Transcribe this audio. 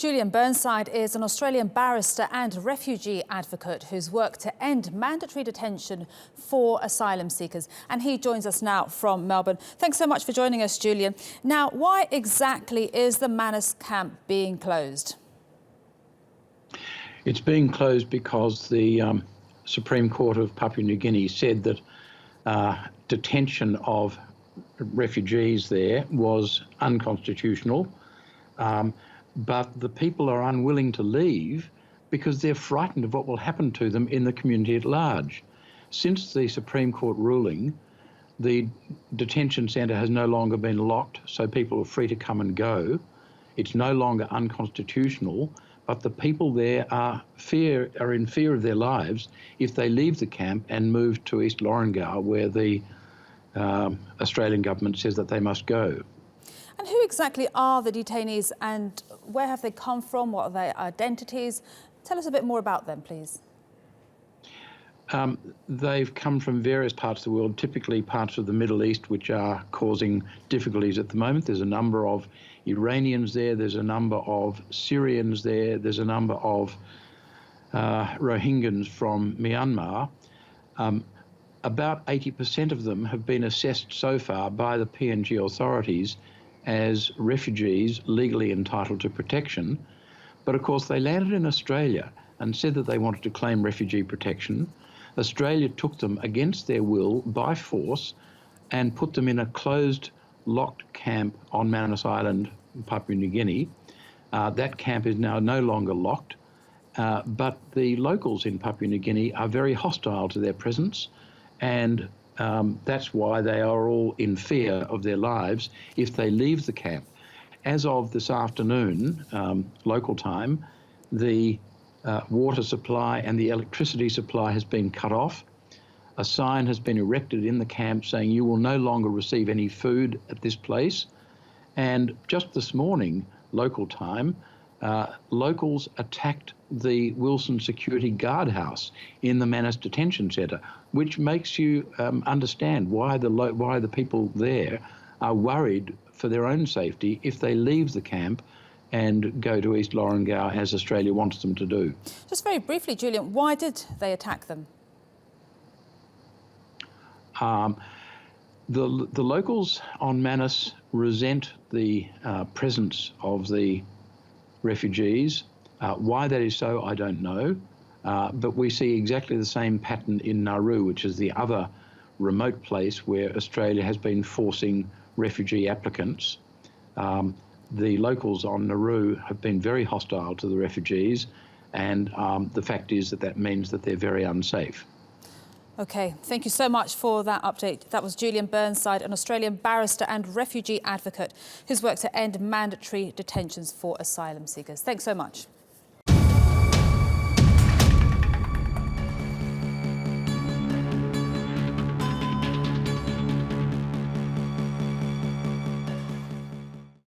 Julian Burnside is an Australian barrister and refugee advocate who's worked to end mandatory detention for asylum seekers. And he joins us now from Melbourne. Thanks so much for joining us, Julian. Now, why exactly is the Manus camp being closed? It's being closed because the Supreme Court of Papua New Guinea said that detention of refugees there was unconstitutional. But the people are unwilling to leave because they're frightened of what will happen to them in the community at large. Since the Supreme Court ruling, the detention centre has no longer been locked, so people are free to come and go. It's no longer unconstitutional, but the people there are in fear of their lives if they leave the camp and move to East Lorengau, where the Australian government says that they must go. And who exactly are the detainees and where have they come from? What are their identities? Tell us a bit more about them, please. They've come from various parts of the world, typically parts of the Middle East, which are causing difficulties at the moment. There's a number of Iranians there, there's a number of Syrians there, there's a number of Rohingyans from Myanmar. About 80% of them have been assessed so far by the PNG authorities as refugees legally entitled to protection. But of course they landed in Australia and said that they wanted to claim refugee protection. Australia took them against their will by force and put them in a closed, locked camp on Manus Island, Papua New Guinea. That camp is now no longer locked, but the locals in Papua New Guinea are very hostile to their presence, and that's why they are all in fear of their lives if they leave the camp. As of this afternoon, local time, the water supply and the electricity supply has been cut off. A sign has been erected in the camp saying you will no longer receive any food at this place. And just this morning, local time, locals attacked the Wilson Security Guard House in the Manus Detention Centre, which makes you understand why the people there are worried for their own safety if they leave the camp and go to East Lorengau as Australia wants them to do. Just very briefly, Julian, why did they attack them? The locals on Manus resent the presence of the refugees. Why that is so, I don't know. But we see exactly the same pattern in Nauru, which is the other remote place where Australia has been forcing refugee applicants. The locals on Nauru have been very hostile to the refugees, and the fact is that means that they're very unsafe. OK, thank you so much for that update. That was Julian Burnside, an Australian barrister and refugee advocate who's worked to end mandatory detentions for asylum seekers. Thanks so much.